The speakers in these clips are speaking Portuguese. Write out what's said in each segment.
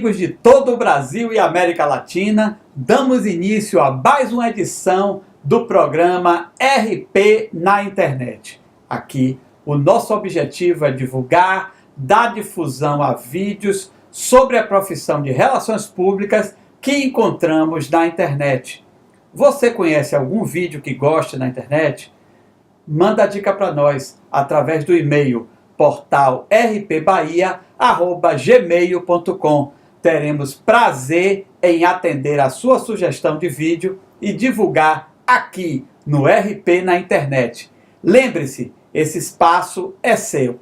amigos de todo o Brasil e América Latina, damos início a mais uma edição do programa RP na Internet. Aqui, o nosso objetivo é divulgar, dar difusão a vídeos sobre a profissão de relações públicas que encontramos na internet. Você conhece algum vídeo que gosta na internet? Manda a dica para nós através do e-mail portalrpbahia@gmail.com. Teremos prazer em atender a sua sugestão de vídeo e divulgar aqui no RP na Internet. Lembre-se, esse espaço é seu.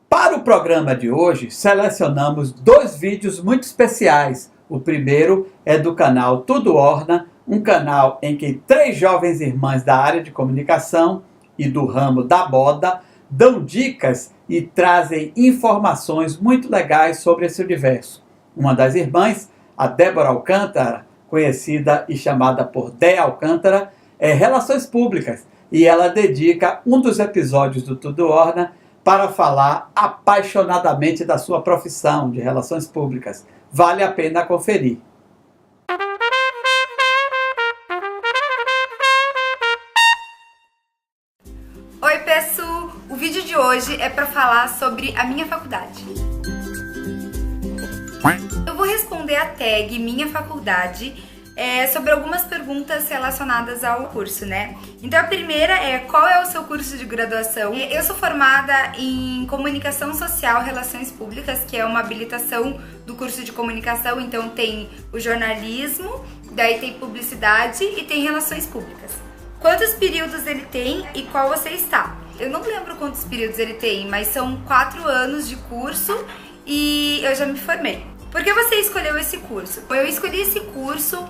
Para o programa de hoje, selecionamos 2 vídeos muito especiais. O primeiro é do canal Tudo Orna, um canal em que 3 jovens irmãs da área de comunicação e do ramo da moda dão dicas e trazem informações muito legais sobre esse universo. Uma das irmãs, a Débora Alcântara, conhecida e chamada por Dé Alcântara, é Relações Públicas, e ela dedica um dos episódios do Tudo Orna para falar apaixonadamente da sua profissão de Relações Públicas. Vale a pena conferir. Oi, pessoal! O vídeo de hoje é para falar sobre a minha faculdade. Eu vou responder a tag Minha Faculdade sobre algumas perguntas relacionadas ao curso, né? Então a primeira é: qual é o seu curso de graduação? Eu sou formada em Comunicação Social e Relações Públicas, que é uma habilitação do curso de comunicação. Então tem o jornalismo, daí tem publicidade e tem relações públicas. Quantos períodos ele tem e qual você está? Eu não lembro quantos períodos ele tem, mas são 4 anos de curso e eu já me formei. Por que você escolheu esse curso? Eu escolhi esse curso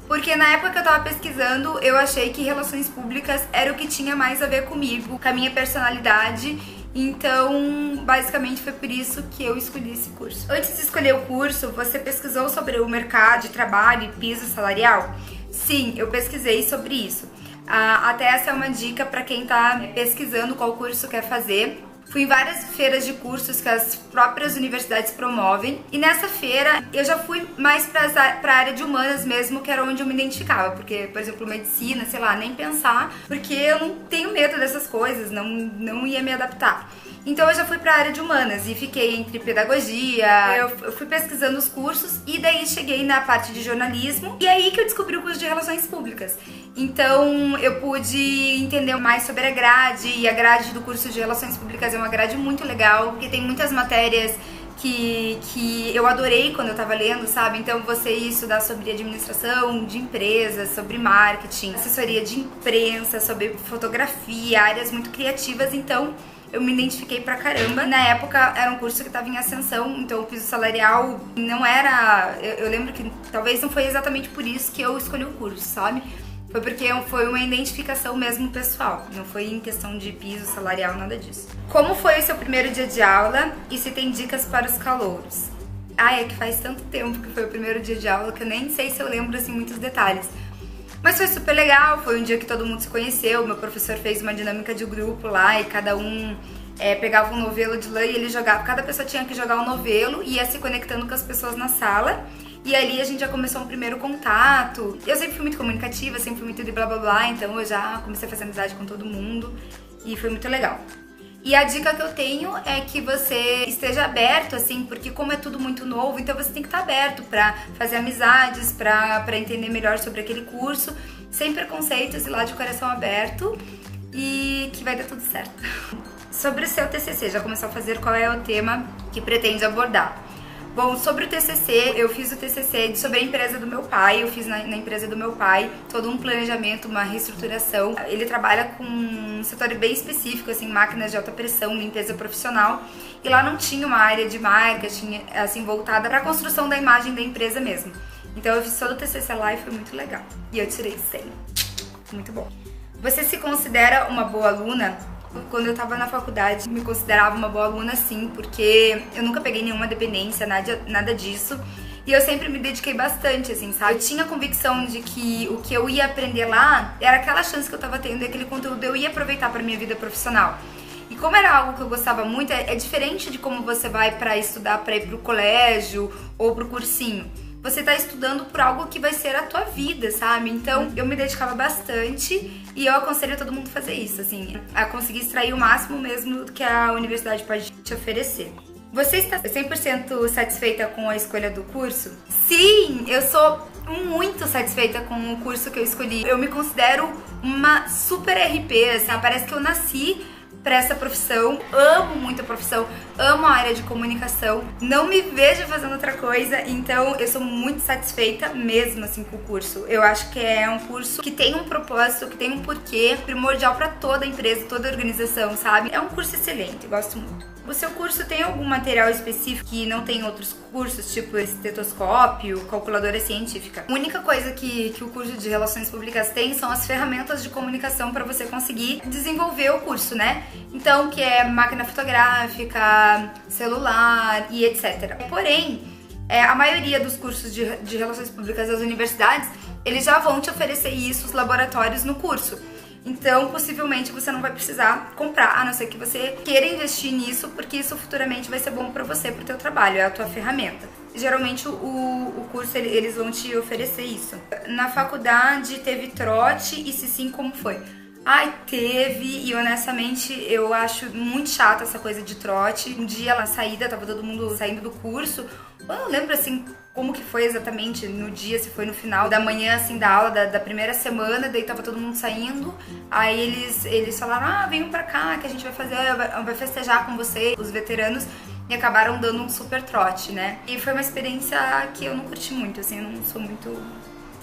porque na época que eu tava pesquisando, eu achei que relações públicas era o que tinha mais a ver comigo, com a minha personalidade. Então, basicamente foi por isso que eu escolhi esse curso. Antes de escolher o curso, você pesquisou sobre o mercado de trabalho e piso salarial? Sim, eu pesquisei sobre isso. Até essa é uma dica para quem está pesquisando qual curso quer fazer. Fui em várias feiras de cursos que as próprias universidades promovem, e nessa feira eu já fui mais para a área de humanas mesmo, que era onde eu me identificava, porque, por exemplo, medicina, sei lá, nem pensar, porque eu não tenho medo dessas coisas, não ia me adaptar. Então eu já fui para a área de humanas e fiquei entre pedagogia, eu fui pesquisando os cursos e daí cheguei na parte de jornalismo, e aí que eu descobri o curso de relações públicas. Então eu pude entender mais sobre a grade, e a grade do curso de relações públicas é uma grade muito legal, porque tem muitas matérias que eu adorei quando eu tava lendo, sabe? Então você ia estudar sobre administração de empresas, sobre marketing, assessoria de imprensa, sobre fotografia, áreas muito criativas. Então eu me identifiquei pra caramba. Na época era um curso que tava em ascensão, então o piso salarial não era... Eu lembro que talvez não foi exatamente por isso que eu escolhi o curso, sabe? Foi porque foi uma identificação mesmo pessoal, não foi em questão de piso salarial, nada disso. Como foi o seu primeiro dia de aula e se tem dicas para os calouros? É que faz tanto tempo que foi o primeiro dia de aula que eu nem sei se eu lembro assim muitos detalhes. Mas foi super legal, foi um dia que todo mundo se conheceu, meu professor fez uma dinâmica de grupo lá e cada um pegava um novelo de lã e ele jogava, cada pessoa tinha que jogar um novelo e ia se conectando com as pessoas na sala. E ali a gente já começou um primeiro contato. Eu sempre fui muito comunicativa, sempre fui muito de blá blá blá, então eu já comecei a fazer amizade com todo mundo e foi muito legal. E a dica que eu tenho é que você esteja aberto, assim, porque como é tudo muito novo, então você tem que estar aberto pra fazer amizades, pra entender melhor sobre aquele curso, sem preconceitos e lá de coração aberto, e que vai dar tudo certo. Sobre o seu TCC, já começou a fazer qual é o tema que pretende abordar? Bom, sobre o TCC, eu fiz o TCC sobre a empresa do meu pai, eu fiz na empresa do meu pai todo um planejamento, uma reestruturação. Ele trabalha com um setor bem específico, assim, máquinas de alta pressão, limpeza profissional, e lá não tinha uma área de marketing, assim, voltada para a construção da imagem da empresa mesmo. Então eu fiz todo o TCC lá e foi muito legal. E eu tirei 100. Muito bom. Você se considera uma boa aluna? Quando eu tava na faculdade, me considerava uma boa aluna, sim, porque eu nunca peguei nenhuma dependência, nada disso. E eu sempre me dediquei bastante, assim, sabe? Eu tinha a convicção de que o que eu ia aprender lá era aquela chance que eu tava tendo e aquele conteúdo eu ia aproveitar pra minha vida profissional. E como era algo que eu gostava muito, é diferente de como você vai pra estudar pra ir pro colégio ou pro cursinho. Você tá estudando por algo que vai ser a tua vida, sabe? Então, eu me dedicava bastante e eu aconselho todo mundo a fazer isso, assim, a conseguir extrair o máximo mesmo que a universidade pode te oferecer. Você está 100% satisfeita com a escolha do curso? Sim, eu sou muito satisfeita com o curso que eu escolhi. Eu me considero uma super RP, assim, parece que eu nasci para essa profissão, amo muito a profissão, amo a área de comunicação, não me vejo fazendo outra coisa, então eu sou muito satisfeita mesmo assim com o curso. Eu acho que é um curso que tem um propósito, que tem um porquê primordial para toda empresa, toda organização, sabe? É um curso excelente, eu gosto muito. O seu curso tem algum material específico que não tem outros cursos, tipo estetoscópio, calculadora científica? A única coisa que o curso de Relações Públicas tem são as ferramentas de comunicação para você conseguir desenvolver o curso, né? Então, que é máquina fotográfica, celular e etc. Porém, a maioria dos cursos de Relações Públicas das universidades, eles já vão te oferecer isso, os laboratórios no curso. Então, possivelmente, você não vai precisar comprar, a não ser que você queira investir nisso, porque isso futuramente vai ser bom pra você, pro teu trabalho, é a tua ferramenta. Geralmente, o curso, eles vão te oferecer isso. Na faculdade, teve trote e se sim, como foi? Ai, teve, e honestamente eu acho muito chata essa coisa de trote. Um dia na saída, tava todo mundo saindo do curso, eu não lembro assim como que foi exatamente no dia, se foi no final da manhã assim da aula da primeira semana, daí tava todo mundo saindo, aí eles falaram, venham pra cá que a gente vai festejar com vocês, os veteranos, e acabaram dando um super trote, né? E foi uma experiência que eu não curti muito, assim, eu não sou muito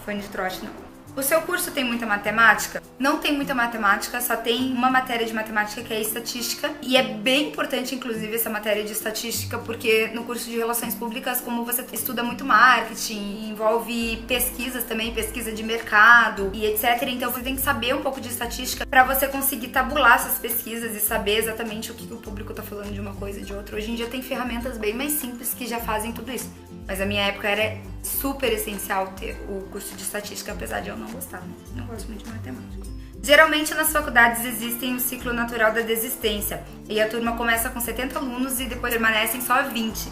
fã de trote, não. O seu curso tem muita matemática? Não tem muita matemática, só tem uma matéria de matemática que é estatística. E é bem importante, inclusive, essa matéria de estatística, porque no curso de Relações Públicas, como você estuda muito marketing, envolve pesquisas também, pesquisa de mercado e etc. Então você tem que saber um pouco de estatística para você conseguir tabular essas pesquisas e saber exatamente o que o público tá falando de uma coisa e de outra. Hoje em dia tem ferramentas bem mais simples que já fazem tudo isso. Mas na minha época era super essencial ter o curso de estatística, apesar de eu não gostar, não gosto muito de matemática. Geralmente nas faculdades existem o ciclo natural da desistência, e a turma começa com 70 alunos e depois permanecem só 20.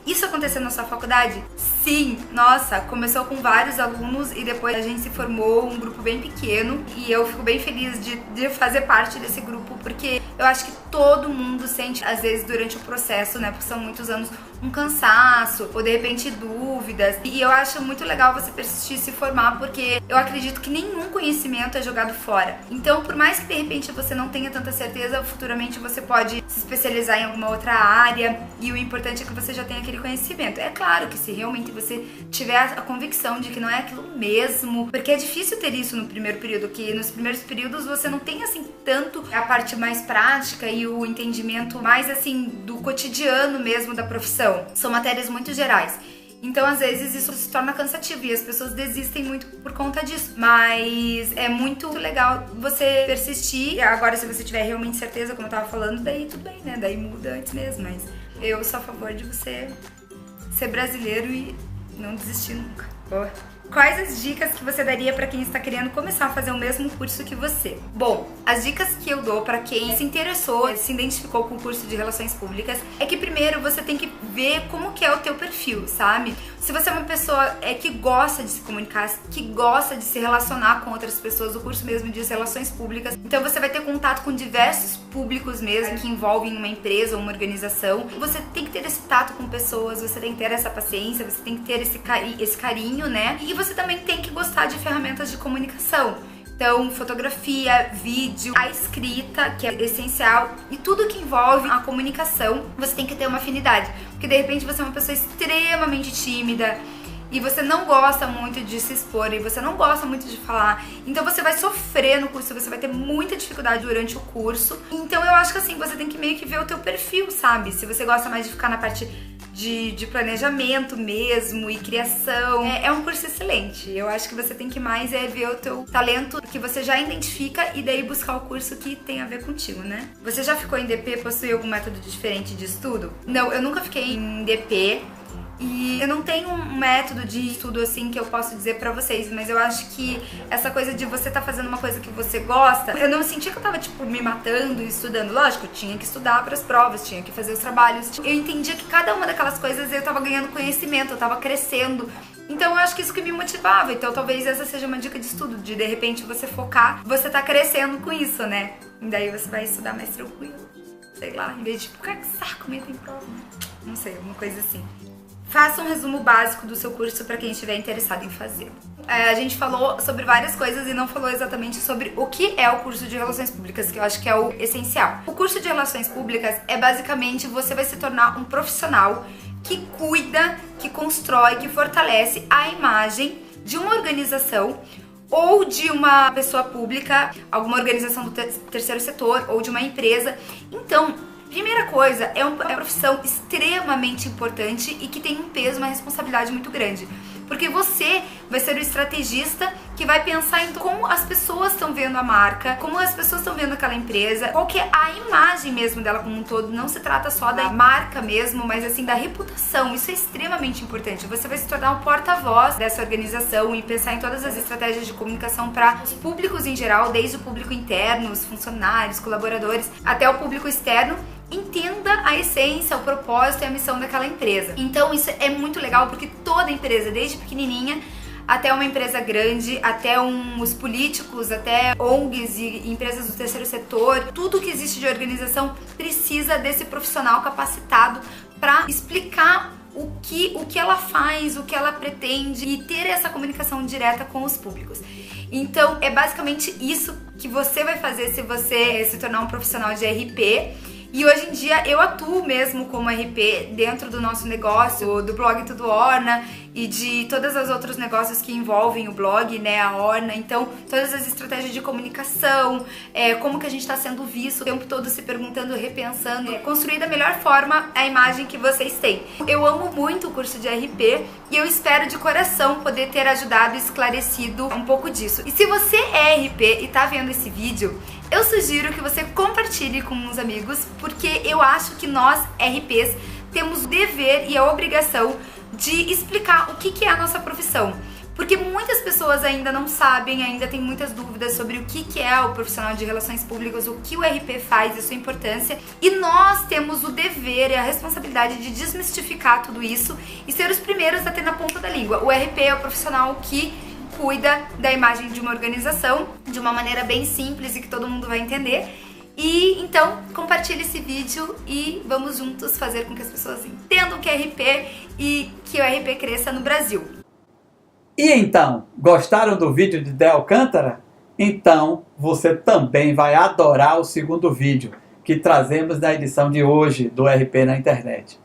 Isso aconteceu na sua faculdade? Sim! Nossa, começou com vários alunos e depois a gente se formou um grupo bem pequeno e eu fico bem feliz de fazer parte desse grupo, porque eu acho que todo mundo sente, às vezes, durante o processo, né, porque são muitos anos, um cansaço ou de repente dúvidas, e eu acho muito legal você persistir e se formar, porque eu acredito que nenhum conhecimento é jogado fora. Então, por mais que de repente você não tenha tanta certeza, futuramente você pode se especializar em alguma outra área, e o importante é que você já tenha aquele conhecimento. É claro que se realmente você tiver a convicção de que não é aquilo mesmo, porque é difícil ter isso no primeiro período, que nos primeiros períodos você não tem assim tanto a parte mais prática e o entendimento mais assim do cotidiano mesmo da profissão. São matérias muito gerais. Então, às vezes, isso se torna cansativo e as pessoas desistem muito por conta disso. Mas é muito legal você persistir. Agora, se você tiver realmente certeza, como eu tava falando, daí tudo bem, né? Daí muda antes mesmo. Mas eu sou a favor de você ser brasileiro e não desistir nunca. Quais as dicas que você daria para quem está querendo começar a fazer o mesmo curso que você? Bom, as dicas que eu dou para quem se interessou, se identificou com o curso de Relações Públicas, é que primeiro você tem que ver como que é o teu perfil, sabe? Se você é uma pessoa que gosta de se comunicar, que gosta de se relacionar com outras pessoas, o curso mesmo diz Relações Públicas, então você vai ter contato com diversos públicos mesmo que envolvem uma empresa ou uma organização. Você tem que ter esse tato com pessoas, você tem que ter essa paciência, você tem que ter esse carinho, né? E você também tem que gostar de ferramentas de comunicação. Então, fotografia, vídeo, a escrita, que é essencial, e tudo que envolve a comunicação, você tem que ter uma afinidade. Porque de repente você é uma pessoa extremamente tímida e você não gosta muito de se expor e você não gosta muito de falar, então você vai sofrer no curso, você vai ter muita dificuldade durante o curso. Então eu acho que assim, você tem que meio que ver o teu perfil, sabe? Se você gosta mais de ficar na parte de planejamento mesmo e criação, é um curso excelente. Eu acho que você tem que mais ver o teu talento que você já identifica e daí buscar o curso que tem a ver contigo, né? Você já ficou em DP, possui algum método diferente de estudo? Não, eu nunca fiquei em DP. E eu não tenho um método de estudo assim que eu posso dizer pra vocês, mas eu acho que essa coisa de você tá fazendo uma coisa que você gosta, eu não senti que eu tava, tipo, me matando e estudando. Lógico, eu tinha que estudar pras provas, tinha que fazer os trabalhos. Eu entendia que cada uma daquelas coisas eu tava ganhando conhecimento, eu tava crescendo. Então eu acho que isso que me motivava. Então talvez essa seja uma dica de estudo, de repente você focar, você tá crescendo com isso, né? E daí você vai estudar mais tranquilo. Sei lá, em vez de tipo, cara, que saco, amanhã tem prova. Não sei, alguma coisa assim. Faça um resumo básico do seu curso para quem estiver interessado em fazer. A gente falou sobre várias coisas e não falou exatamente sobre o que é o curso de Relações Públicas, que eu acho que é o essencial. O curso de Relações Públicas é basicamente você vai se tornar um profissional que cuida, que constrói, que fortalece a imagem de uma organização ou de uma pessoa pública, alguma organização do terceiro setor ou de uma empresa. Então, primeira coisa, é uma profissão extremamente importante e que tem um peso, uma responsabilidade muito grande. Porque você vai ser o estrategista que vai pensar em como as pessoas estão vendo a marca, como as pessoas estão vendo aquela empresa, qual que é a imagem mesmo dela como um todo. Não se trata só da marca mesmo, mas assim da reputação. Isso é extremamente importante. Você vai se tornar um porta-voz dessa organização e pensar em todas as estratégias de comunicação para os públicos em geral, desde o público interno, os funcionários, colaboradores, até o público externo. Entenda a essência, o propósito e a missão daquela empresa. Então isso é muito legal porque toda empresa, desde pequenininha até uma empresa grande, até os políticos, até ONGs e empresas do terceiro setor, tudo que existe de organização precisa desse profissional capacitado para explicar o que ela faz, o que ela pretende e ter essa comunicação direta com os públicos. Então é basicamente isso que você vai fazer se você se tornar um profissional de RP. E hoje em dia eu atuo mesmo como RP dentro do nosso negócio, do blog Tudo Orna e de todos os outros negócios que envolvem o blog, né, a Orna. Então, todas as estratégias de comunicação, como que a gente está sendo visto o tempo todo, se perguntando, repensando, construir da melhor forma a imagem que vocês têm. Eu amo muito o curso de RP e eu espero de coração poder ter ajudado e esclarecido um pouco disso. E se você é RP e tá vendo esse vídeo, eu sugiro que você compartilhe com uns amigos, porque eu acho que nós, RPs, temos o dever e a obrigação de explicar o que é a nossa profissão. Porque muitas pessoas ainda não sabem, ainda tem muitas dúvidas sobre o que é o profissional de relações públicas, o que o RP faz e sua importância. E nós temos o dever e a responsabilidade de desmistificar tudo isso e ser os primeiros a ter na ponta da língua. O RP é o profissional que cuida da imagem de uma organização de uma maneira bem simples e que todo mundo vai entender. E então, compartilhe esse vídeo e vamos juntos fazer com que as pessoas entendam o que é RP e que o RP cresça no Brasil. E então, gostaram do vídeo de Dé Alcântara? Então, você também vai adorar o segundo vídeo que trazemos na edição de hoje do RP na internet.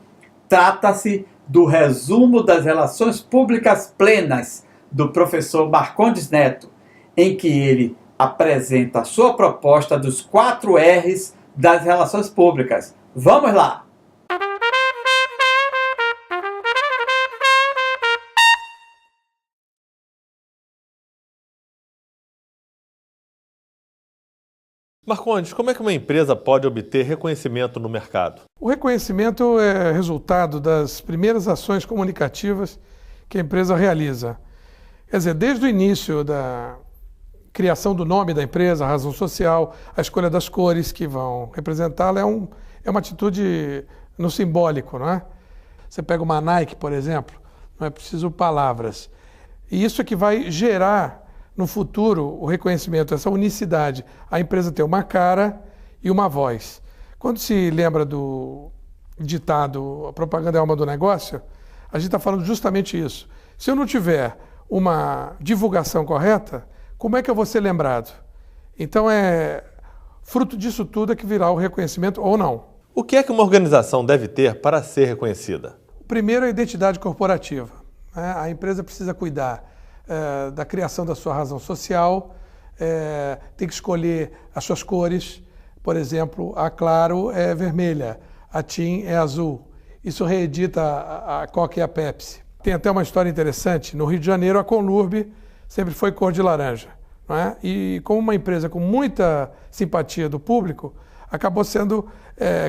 Trata-se do resumo das relações públicas plenas do professor Marcondes Neto, em que ele apresenta a sua proposta dos 4 R's das relações públicas. Vamos lá! Marcondes, como é que uma empresa pode obter reconhecimento no mercado? O reconhecimento é resultado das primeiras ações comunicativas que a empresa realiza. Quer dizer, desde o início da criação do nome da empresa, a razão social, a escolha das cores que vão representá-la, é uma atitude no simbólico, não é? Você pega uma Nike, por exemplo, não é preciso palavras. E isso é que vai gerar no futuro o reconhecimento, essa unicidade. A empresa tem uma cara e uma voz. Quando se lembra do ditado, a propaganda é a alma do negócio, a gente está falando justamente isso. Se eu não tiver uma divulgação correta, como é que eu vou ser lembrado? Então fruto disso tudo é que virá o reconhecimento ou não. O que é que uma organização deve ter para ser reconhecida? O primeiro é a identidade corporativa. A empresa precisa cuidar da criação da sua razão social, tem que escolher as suas cores. Por exemplo, a Claro é vermelha, a TIM é azul. Isso reedita a Coca e a Pepsi. Tem até uma história interessante. No Rio de Janeiro, a Conlurb sempre foi cor de laranja, não é? E como uma empresa com muita simpatia do público, acabou sendo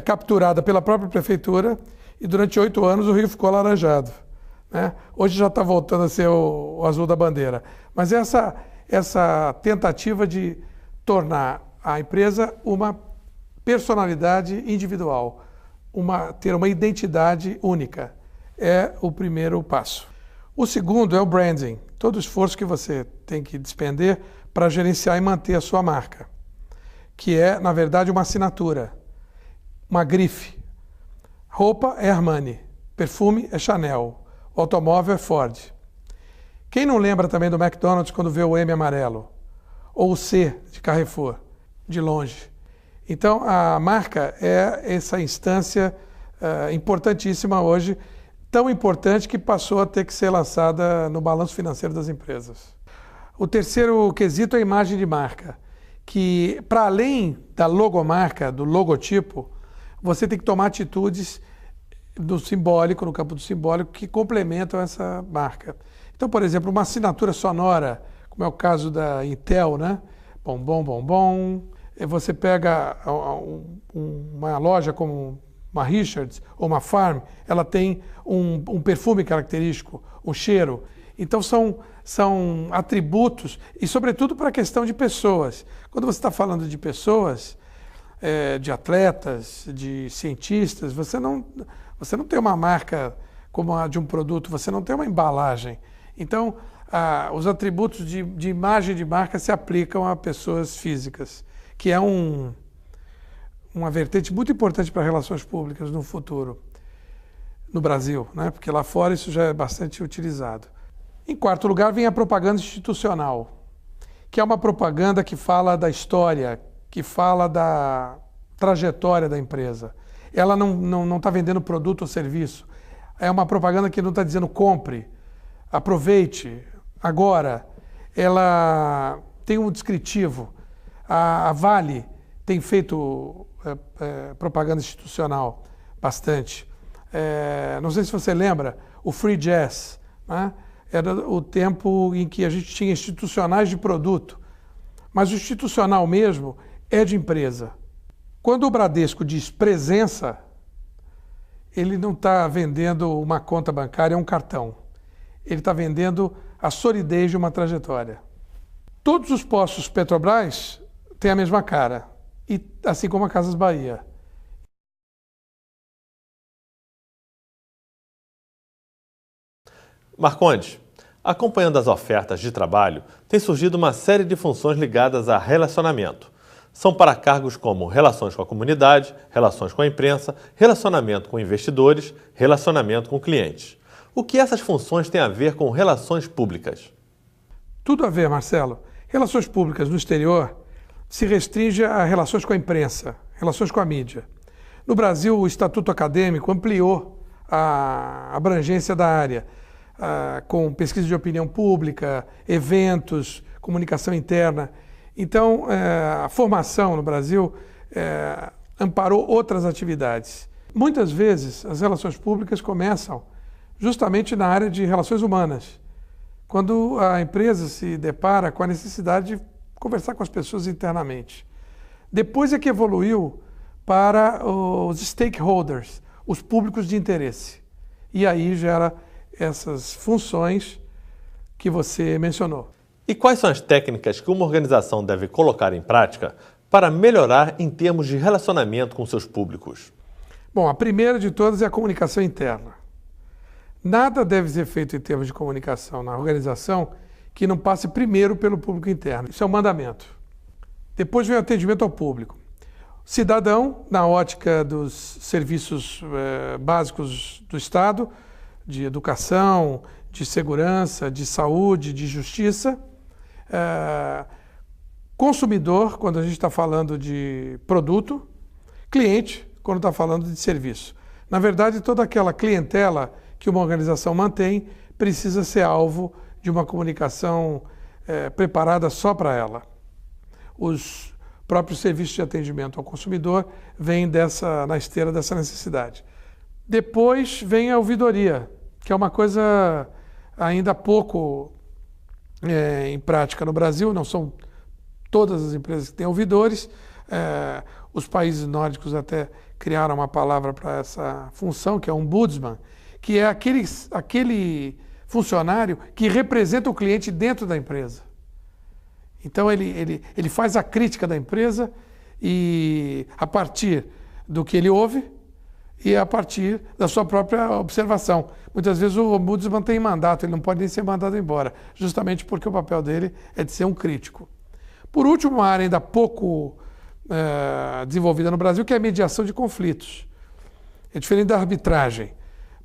capturada pela própria prefeitura e durante 8 anos o Rio ficou alaranjado. né? Hoje já está voltando a ser o azul da bandeira. Mas essa tentativa de tornar a empresa uma personalidade individual, ter uma identidade única, é o primeiro passo. O segundo é o branding, todo o esforço que você tem que despender para gerenciar e manter a sua marca, que é, na verdade, uma assinatura, uma grife. Roupa é Armani, perfume é Chanel, o automóvel é Ford. Quem não lembra também do McDonald's quando vê o M amarelo? Ou o C de Carrefour, de longe. Então, a marca é essa instância importantíssima hoje, tão importante que passou a ter que ser lançada no balanço financeiro das empresas. O terceiro quesito é a imagem de marca, que para além da logomarca, do logotipo, você tem que tomar atitudes do simbólico, no campo do simbólico, que complementam essa marca. Então, por exemplo, uma assinatura sonora, como é o caso da Intel, né? Bom, bom, bom, bom. Você pega uma loja como uma Richards ou uma Farm, ela tem um perfume característico, um cheiro. Então são atributos, e sobretudo para a questão de pessoas. Quando você está falando de pessoas, de atletas, de cientistas, você não tem uma marca como a de um produto, você não tem uma embalagem. Então, os atributos de imagem de marca se aplicam a pessoas físicas, que é uma vertente muito importante para relações públicas no futuro, no Brasil, né? Porque lá fora isso já é bastante utilizado. Em quarto lugar, vem a propaganda institucional, que é uma propaganda que fala da história, que fala da trajetória da empresa. Ela não está vendendo produto ou serviço. É uma propaganda que não está dizendo compre, aproveite, agora. Ela tem um descritivo. A Vale tem feito propaganda institucional bastante. Não sei se você lembra, o Free Jazz, né? Era o tempo em que a gente tinha institucionais de produto, mas o institucional mesmo é de empresa. Quando o Bradesco diz presença, ele não está vendendo uma conta bancária, é um cartão. Ele está vendendo a solidez de uma trajetória. Todos os postos Petrobras têm a mesma cara, e assim como a Casas Bahia. Marcondes, acompanhando as ofertas de trabalho, tem surgido uma série de funções ligadas a relacionamento. São para cargos como relações com a comunidade, relações com a imprensa, relacionamento com investidores, relacionamento com clientes. O que essas funções têm a ver com relações públicas? Tudo a ver, Marcelo. Relações públicas no exterior se restringe a relações com a imprensa, relações com a mídia. No Brasil, o Estatuto Acadêmico ampliou a abrangência da área, com pesquisa de opinião pública, eventos, comunicação interna. Então, a formação no Brasil amparou outras atividades. Muitas vezes, as relações públicas começam justamente na área de relações humanas, quando a empresa se depara com a necessidade de conversar com as pessoas internamente. Depois é que evoluiu para os stakeholders, os públicos de interesse. E aí gera essas funções que você mencionou. E quais são as técnicas que uma organização deve colocar em prática para melhorar em termos de relacionamento com seus públicos? Bom, a primeira de todas é a comunicação interna. Nada deve ser feito em termos de comunicação na organização que não passe primeiro pelo público interno. Isso é um mandamento. Depois vem o atendimento ao público. Cidadão, na ótica dos serviços básicos do Estado, de educação, de segurança, de saúde, de justiça. Consumidor, quando a gente está falando de produto. Cliente, quando está falando de serviço. Na verdade, toda aquela clientela que uma organização mantém precisa ser alvo de uma comunicação preparada só para ela. Os próprios serviços de atendimento ao consumidor vêm na esteira dessa necessidade. Depois vem a ouvidoria, que é uma coisa ainda pouco em prática no Brasil. Não são todas as empresas que têm ouvidores. Os países nórdicos até criaram uma palavra para essa função, que é ombudsman, que é aquele funcionário que representa o cliente dentro da empresa. Então ele faz a crítica da empresa e a partir do que ele ouve e a partir da sua própria observação. Muitas vezes o ombudsman tem mandato, ele não pode nem ser mandado embora, justamente porque o papel dele é de ser um crítico. Por último, uma área ainda pouco desenvolvida no Brasil, que é a mediação de conflitos. É diferente da arbitragem,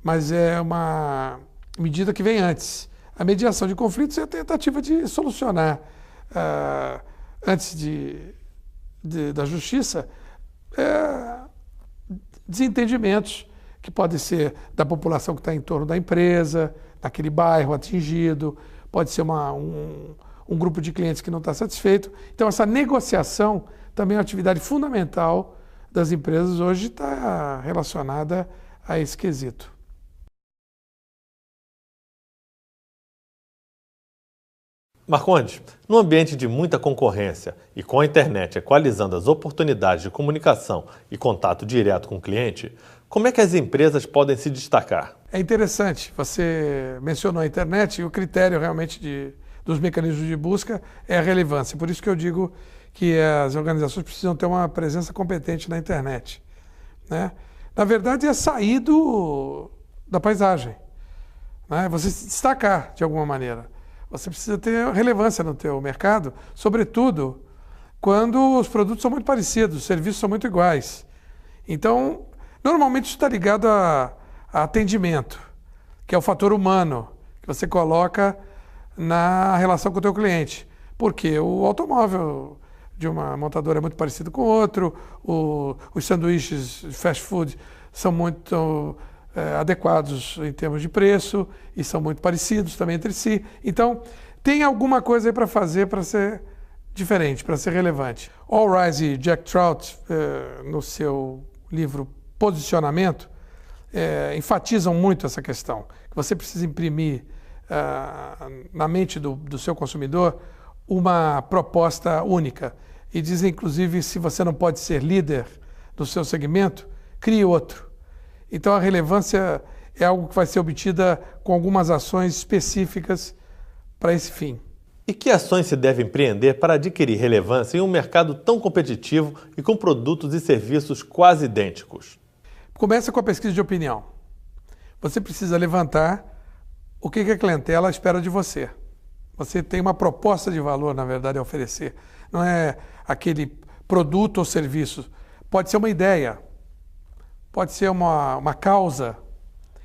mas é uma medida que vem antes. A mediação de conflitos é a tentativa de solucionar, antes da justiça, desentendimentos que podem ser da população que está em torno da empresa, daquele bairro atingido, pode ser um grupo de clientes que não está satisfeito. Então, essa negociação também é uma atividade fundamental das empresas, hoje está relacionada a esse quesito. Marcondes, num ambiente de muita concorrência e com a internet equalizando as oportunidades de comunicação e contato direto com o cliente, como é que as empresas podem se destacar? É interessante, você mencionou a internet e o critério realmente dos mecanismos de busca é a relevância. Por isso que eu digo que as organizações precisam ter uma presença competente na internet, né? Na verdade, é sair da paisagem, né? Você se destacar de alguma maneira. Você precisa ter relevância no teu mercado, sobretudo quando os produtos são muito parecidos, os serviços são muito iguais. Então, normalmente isso está ligado a atendimento, que é o fator humano que você coloca na relação com o teu cliente. Porque o automóvel de uma montadora é muito parecido com o outro, os sanduíches fast food são muito adequados em termos de preço e são muito parecidos também entre si. Então, tem alguma coisa aí para fazer para ser diferente, para ser relevante. Allrise e Jack Trout, no seu livro Posicionamento, enfatizam muito essa questão, que você precisa imprimir na mente do seu consumidor uma proposta única. E dizem, inclusive, se você não pode ser líder do seu segmento, crie outro. Então, a relevância é algo que vai ser obtida com algumas ações específicas para esse fim. E que ações se deve empreender para adquirir relevância em um mercado tão competitivo e com produtos e serviços quase idênticos? Começa com a pesquisa de opinião. Você precisa levantar o que a clientela espera de você. Você tem uma proposta de valor, na verdade, a oferecer. Não é aquele produto ou serviço. Pode ser uma ideia. Pode ser uma causa.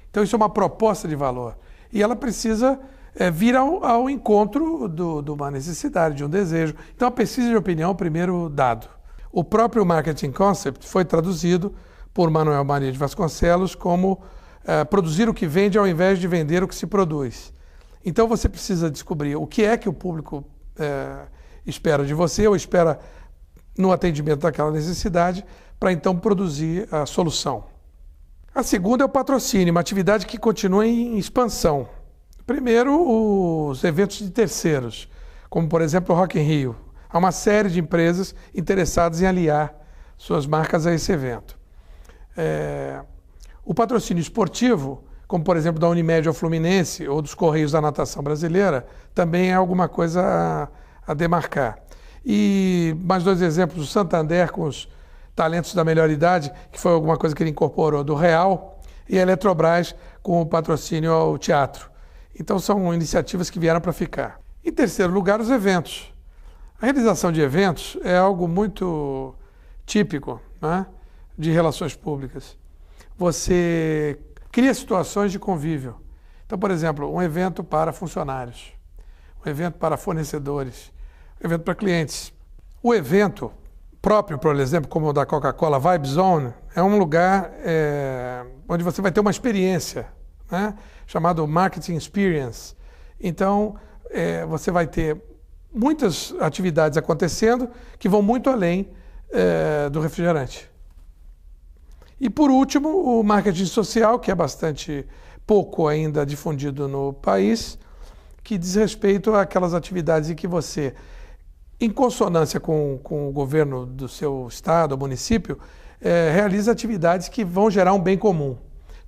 Então, isso é uma proposta de valor. E ela precisa vir ao encontro de uma necessidade, de um desejo. Então, a pesquisa de opinião é o primeiro dado. O próprio Marketing Concept foi traduzido por Manuel Maria de Vasconcelos como produzir o que vende ao invés de vender o que se produz. Então, você precisa descobrir o que é que o público espera de você ou espera no atendimento daquela necessidade, para então produzir a solução. A segunda é o patrocínio, uma atividade que continua em expansão. Primeiro, os eventos de terceiros, como por exemplo o Rock in Rio. Há uma série de empresas interessadas em aliar suas marcas a esse evento. O patrocínio esportivo, como por exemplo da Unimed ao Fluminense ou dos Correios da Natação Brasileira, também é alguma coisa a demarcar. E mais dois exemplos, o Santander com os Talentos da Melhor Idade, que foi alguma coisa que ele incorporou do Real, e a Eletrobras com o patrocínio ao teatro. Então são iniciativas que vieram para ficar. Em terceiro lugar, os eventos. A realização de eventos é algo muito típico, né, de relações públicas. Você cria situações de convívio. Então, por exemplo, um evento para funcionários, um evento para fornecedores, um evento para clientes. O evento próprio, por exemplo, como o da Coca-Cola, Vibe Zone, é um lugar onde você vai ter uma experiência, né, chamado Marketing Experience. Então, você vai ter muitas atividades acontecendo que vão muito além do refrigerante. E, por último, o marketing social, que é bastante pouco ainda difundido no país, que diz respeito àquelas atividades em que você, em consonância com o governo do seu estado ou município, realiza atividades que vão gerar um bem comum.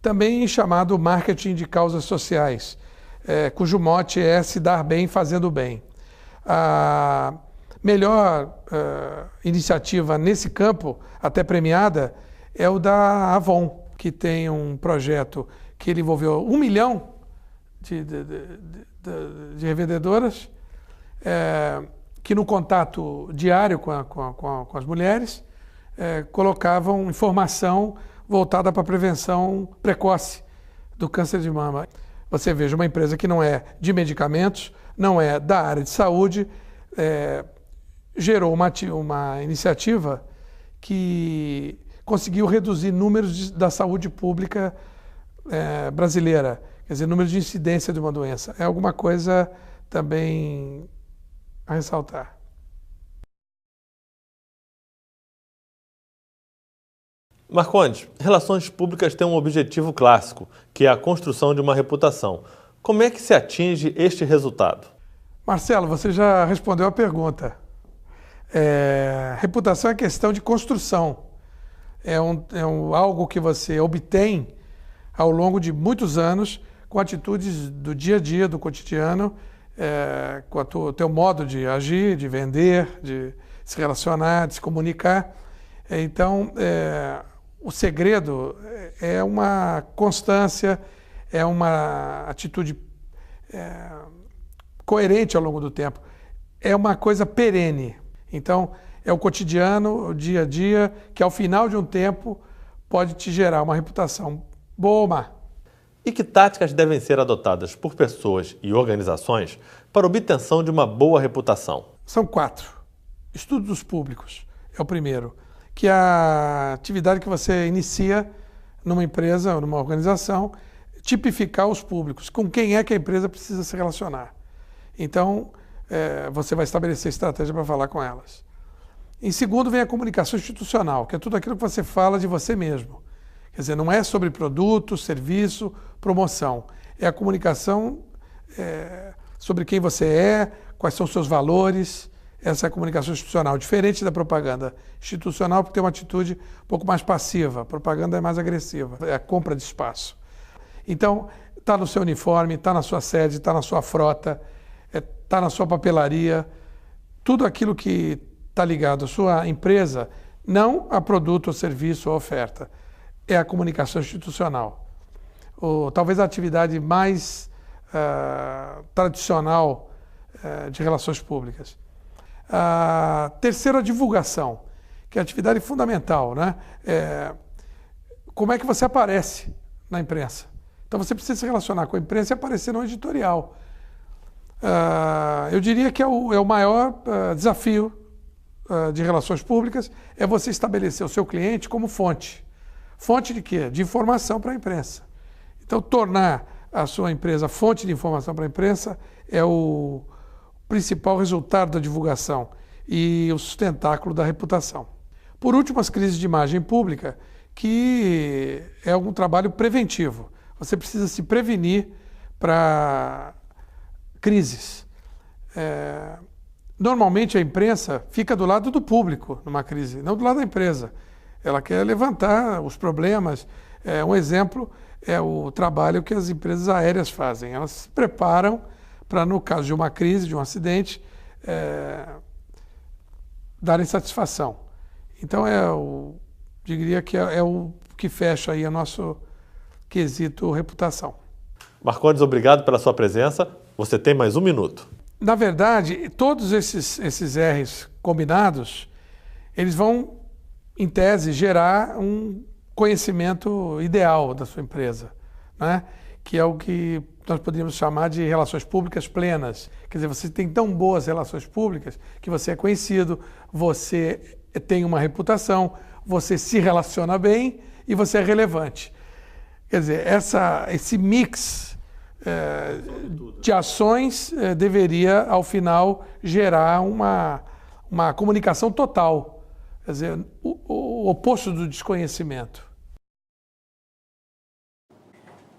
também chamado marketing de causas sociais, cujo mote é se dar bem fazendo bem. A melhor iniciativa nesse campo, até premiada, é o da Avon, que tem um projeto que ele envolveu 1 milhão de revendedoras, que no contato diário com as mulheres, colocavam informação voltada para a prevenção precoce do câncer de mama. Você veja, uma empresa que não é de medicamentos, não é da área de saúde, gerou uma iniciativa que conseguiu reduzir números da saúde pública brasileira, quer dizer, número de incidência de uma doença. É alguma coisa também a ressaltar. Marcondes, relações públicas têm um objetivo clássico, que é a construção de uma reputação. Como é que se atinge este resultado? Marcelo, você já respondeu a pergunta. Reputação é questão de construção. Algo que você obtém ao longo de muitos anos com atitudes do dia a dia, do cotidiano, com o teu modo de agir, de vender, de se relacionar, de se comunicar. Então, o segredo é uma constância, é uma atitude coerente ao longo do tempo. É uma coisa perene. Então, é o cotidiano, o dia a dia, que ao final de um tempo pode te gerar uma reputação boa ou má. E que táticas devem ser adotadas por pessoas e organizações para a obtenção de uma boa reputação? São 4. Estudos públicos é o primeiro, que é a atividade que você inicia numa empresa ou numa organização, tipificar os públicos, com quem é que a empresa precisa se relacionar. Então, você vai estabelecer estratégia para falar com elas. Em segundo, vem a comunicação institucional, que é tudo aquilo que você fala de você mesmo. Quer dizer, não é sobre produto, serviço, promoção. É a comunicação sobre quem você é, quais são os seus valores. Essa é a comunicação institucional, diferente da propaganda institucional, porque tem uma atitude um pouco mais passiva. A propaganda é mais agressiva, é a compra de espaço. Então, está no seu uniforme, está na sua sede, está na sua frota, está na sua papelaria, tudo aquilo que está ligado à sua empresa, não a produto, ou serviço ou oferta, é a comunicação institucional. Talvez a atividade mais tradicional de relações públicas. A terceira, a divulgação, que é a atividade fundamental, né? Como é que você aparece na imprensa? Então você precisa se relacionar com a imprensa e aparecer no editorial. Eu diria que é o maior desafio de relações públicas é você estabelecer o seu cliente como fonte. Fonte de quê? De informação para a imprensa. Então, tornar a sua empresa fonte de informação para a imprensa é o principal resultado da divulgação e o sustentáculo da reputação. Por último, as crises de imagem pública, que é um trabalho preventivo. Você precisa se prevenir para crises. Normalmente a imprensa fica do lado do público numa crise, não do lado da empresa. Ela quer levantar os problemas. Um exemplo é o trabalho que as empresas aéreas fazem. Elas se preparam para, no caso de uma crise, de um acidente, darem satisfação. Então, diria que é o que fecha aí o nosso quesito reputação. Marcondes, obrigado pela sua presença. Você tem mais 1 minuto. Na verdade, todos esses R's combinados, eles vão, em tese, gerar um conhecimento ideal da sua empresa, né? Que é o que nós poderíamos chamar de relações públicas plenas. Quer dizer, você tem tão boas relações públicas que você é conhecido, você tem uma reputação, você se relaciona bem e você é relevante. Quer dizer, esse mix de ações deveria, ao final, gerar uma comunicação total. Quer dizer, o oposto do desconhecimento.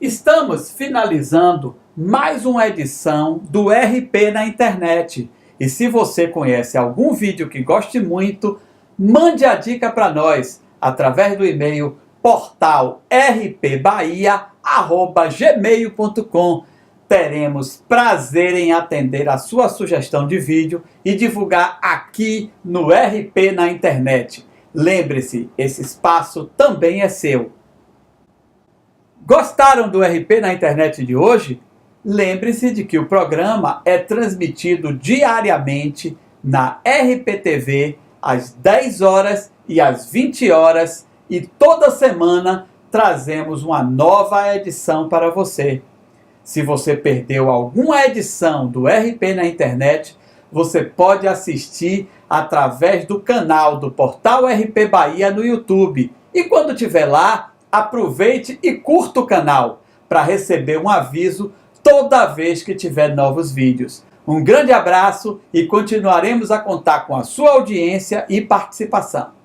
Estamos finalizando mais uma edição do RP na internet. E se você conhece algum vídeo que goste muito, mande a dica para nós através do e-mail portal rpbahia@gmail.com. Teremos prazer em atender a sua sugestão de vídeo e divulgar aqui no RP na internet. Lembre-se, esse espaço também é seu. Gostaram do RP na internet de hoje? Lembre-se de que o programa é transmitido diariamente na RPTV às 10 horas e às 20 horas e toda semana trazemos uma nova edição para você. Se você perdeu alguma edição do RP na internet, você pode assistir através do canal do portal RP Bahia no YouTube. E quando estiver lá, aproveite e curta o canal para receber um aviso toda vez que tiver novos vídeos. Um grande abraço e continuaremos a contar com a sua audiência e participação.